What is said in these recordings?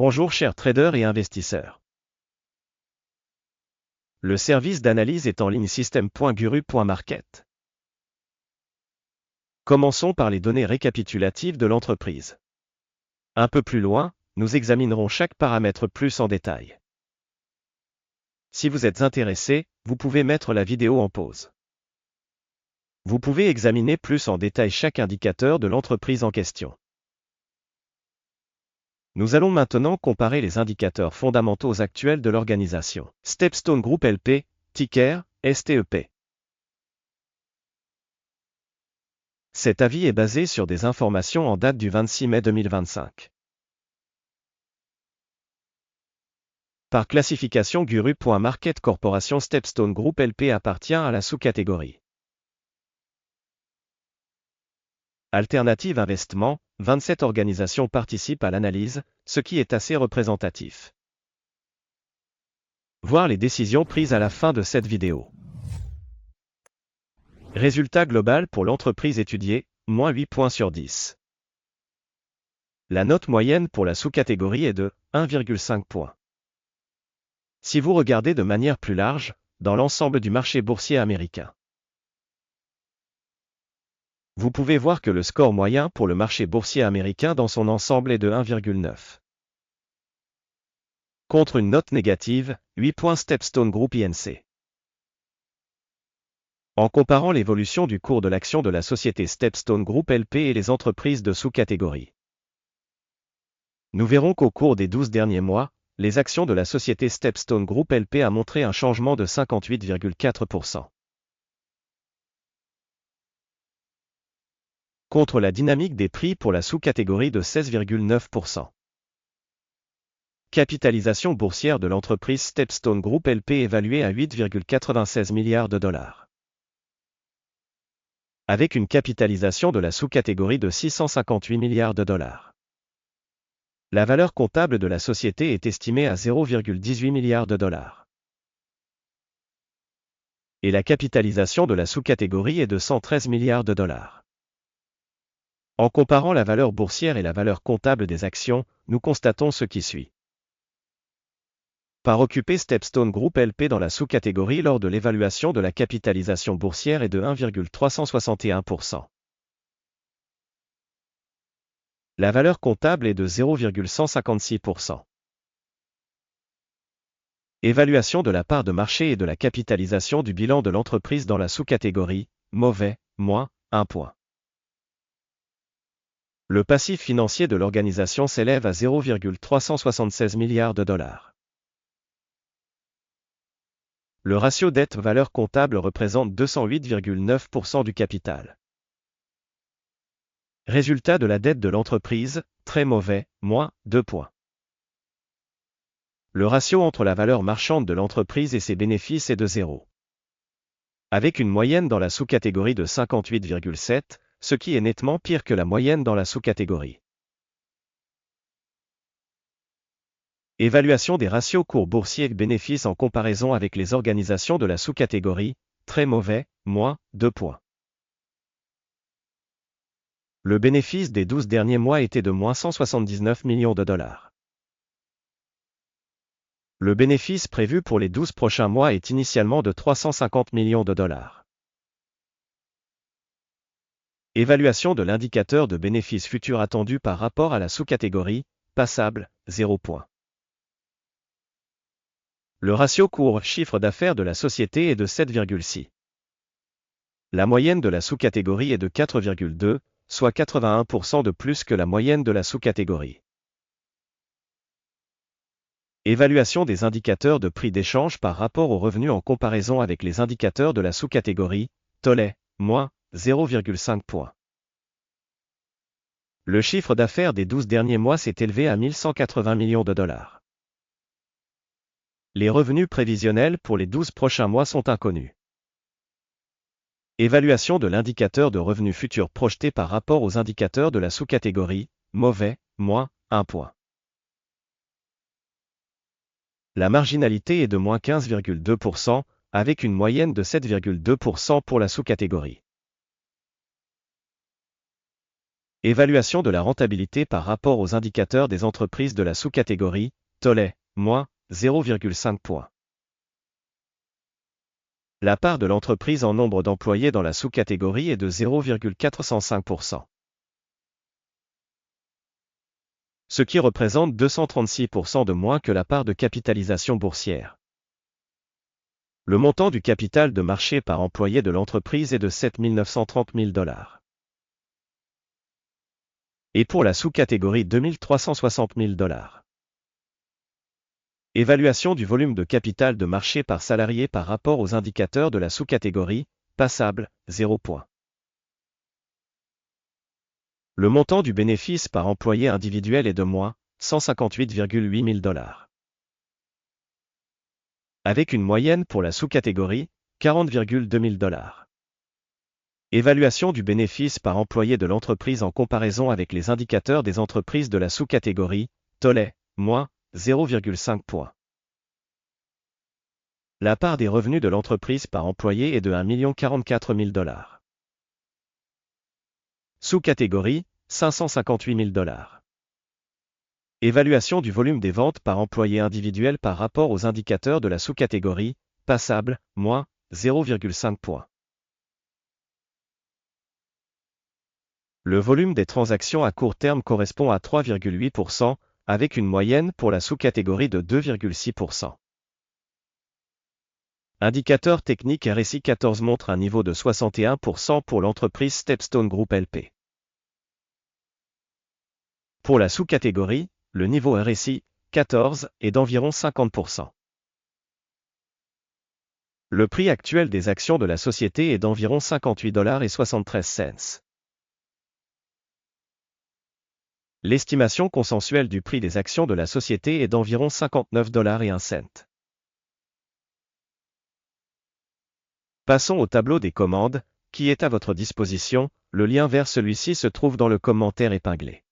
Bonjour chers traders et investisseurs. Le service d'analyse est en ligne system.guru.market. Commençons par les données récapitulatives de l'entreprise. Un peu plus loin, nous examinerons chaque paramètre plus en détail. Si vous êtes intéressé, vous pouvez mettre la vidéo en pause. Vous pouvez examiner plus en détail chaque indicateur de l'entreprise en question. Nous allons maintenant comparer les indicateurs fondamentaux actuels de l'organisation. StepStone Group LP, ticker, STEP. Cet avis est basé sur des informations en date du 26 mai 2025. Par classification Guru.market Corporation StepStone Group LP appartient à la sous-catégorie Alternative Investissement. 27 organisations participent à l'analyse, ce qui est assez représentatif. Voir les décisions prises à la fin de cette vidéo. Résultat global pour l'entreprise étudiée, moins 8 points sur 10. La note moyenne pour la sous-catégorie est de 1,5 points. Si vous regardez de manière plus large, dans l'ensemble du marché boursier américain, vous pouvez voir que le score moyen pour le marché boursier américain dans son ensemble est de 1,9. Contre une note négative, 8 points StepStone Group Inc. En comparant l'évolution du cours de l'action de la société StepStone Group LP et les entreprises de sous-catégorie, nous verrons qu'au cours des 12 derniers mois, les actions de la société StepStone Group LP a montré un changement de 58,4%. Contre la dynamique des prix pour la sous-catégorie de 16,9%. Capitalisation boursière de l'entreprise StepStone Group LP évaluée à 8,96 milliards de dollars. Avec une capitalisation de la sous-catégorie de 658 milliards de dollars. La valeur comptable de la société est estimée à 0,18 milliards de dollars. Et la capitalisation de la sous-catégorie est de 113 milliards de dollars. En comparant la valeur boursière et la valeur comptable des actions, nous constatons ce qui suit. Part occupée StepStone Group LP dans la sous-catégorie lors de l'évaluation de la capitalisation boursière est de 1,361%. La valeur comptable est de 0,156%. Évaluation de la part de marché et de la capitalisation du bilan de l'entreprise dans la sous-catégorie, mauvais, moins, 1 point. Le passif financier de l'organisation s'élève à 0,376 milliards de dollars. Le ratio dette-valeur comptable représente 208,9% du capital. Résultat de la dette de l'entreprise, très mauvais, moins 2 points. Le ratio entre la valeur marchande de l'entreprise et ses bénéfices est de 0. Avec une moyenne dans la sous-catégorie de 58,7, ce qui est nettement pire que la moyenne dans la sous-catégorie. Évaluation des ratios cours boursier et bénéfices en comparaison avec les organisations de la sous-catégorie, très mauvais, moins 2 points. Le bénéfice des 12 derniers mois était de moins 179 millions de dollars. Le bénéfice prévu pour les 12 prochains mois est initialement de 350 millions de dollars. Évaluation de l'indicateur de bénéfice futur attendu par rapport à la sous-catégorie, passable, 0 point. Le ratio cours-chiffre d'affaires de la société est de 7,6. La moyenne de la sous-catégorie est de 4,2, soit 81% de plus que la moyenne de la sous-catégorie. Évaluation des indicateurs de prix d'échange par rapport aux revenus en comparaison avec les indicateurs de la sous-catégorie, tollé, moins 0,5 points. Le chiffre d'affaires des 12 derniers mois s'est élevé à 1180 millions de dollars. Les revenus prévisionnels pour les 12 prochains mois sont inconnus. Évaluation de l'indicateur de revenus futurs projeté par rapport aux indicateurs de la sous-catégorie, mauvais, moins 1 point. La marginalité est de moins 15,2%, avec une moyenne de 7,2% pour la sous-catégorie. Évaluation de la rentabilité par rapport aux indicateurs des entreprises de la sous-catégorie, Tollet, moins 0,5 points. La part de l'entreprise en nombre d'employés dans la sous-catégorie est de 0,405%. Ce qui représente 236% de moins que la part de capitalisation boursière. Le montant du capital de marché par employé de l'entreprise est de 7 930 000 $. Et pour la sous-catégorie 2 360 000 $. Évaluation du volume de capital de marché par salarié par rapport aux indicateurs de la sous-catégorie, passable, 0 points. Le montant du bénéfice par employé individuel est de moins 158,8 000 $. Avec une moyenne pour la sous-catégorie, 40,2 000 $. Évaluation du bénéfice par employé de l'entreprise en comparaison avec les indicateurs des entreprises de la sous-catégorie, Tollet, moins 0,5 points. La part des revenus de l'entreprise par employé est de 1 044 000 $. Sous-catégorie, 558 000 $. Évaluation du volume des ventes par employé individuel par rapport aux indicateurs de la sous-catégorie, passable, moins 0,5 points. Le volume des transactions à court terme correspond à 3,8%, avec une moyenne pour la sous-catégorie de 2,6%. Indicateur technique RSI 14 montre un niveau de 61% pour l'entreprise Stepstone Group LP. Pour la sous-catégorie, le niveau RSI 14 est d'environ 50%. Le prix actuel des actions de la société est d'environ 58,73 $. L'estimation consensuelle du prix des actions de la société est d'environ 59,01 $. Passons au tableau des commandes, qui est à votre disposition, le lien vers celui-ci se trouve dans le commentaire épinglé.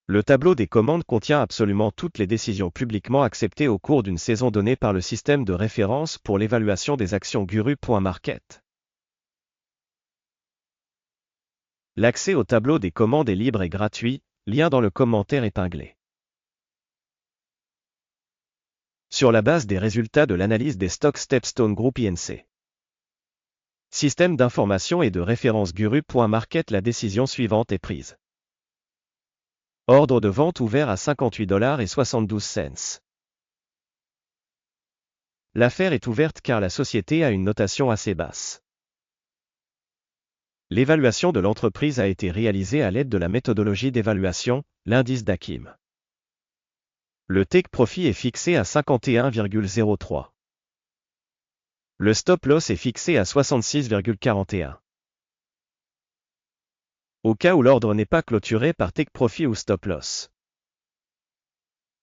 Le tableau des commandes contient absolument toutes les décisions publiquement acceptées au cours d'une saison donnée par le système de référence pour l'évaluation des actions Guru.market. L'accès au tableau des commandes est libre et gratuit, lien dans le commentaire épinglé. Sur la base des résultats de l'analyse des stocks Stepstone Group Inc. Système d'information et de référence Guru.market, la décision suivante est prise. Ordre de vente ouvert à 58,72 $. L'affaire est ouverte car la société a une notation assez basse. L'évaluation de l'entreprise a été réalisée à l'aide de la méthodologie d'évaluation, l'indice d'Akim. Le take profit est fixé à 51,03. Le stop loss est fixé à 66,41. Au cas où l'ordre n'est pas clôturé par take profit ou stop loss,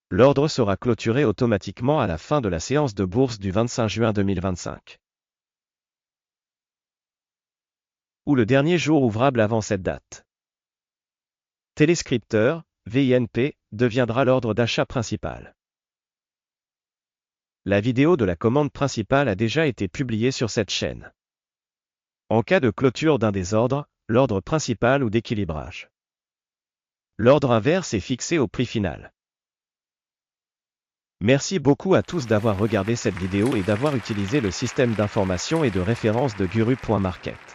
l'ordre sera clôturé automatiquement à la fin de la séance de bourse du 25 juin 2025. Ou le dernier jour ouvrable avant cette date. Téléscripteur, VINP, deviendra l'ordre d'achat principal. La vidéo de la commande principale a déjà été publiée sur cette chaîne. En cas de clôture d'un des ordres, l'ordre principal ou d'équilibrage, l'ordre inverse est fixé au prix final. Merci beaucoup à tous d'avoir regardé cette vidéo et d'avoir utilisé le système d'information et de référence de Guru.market.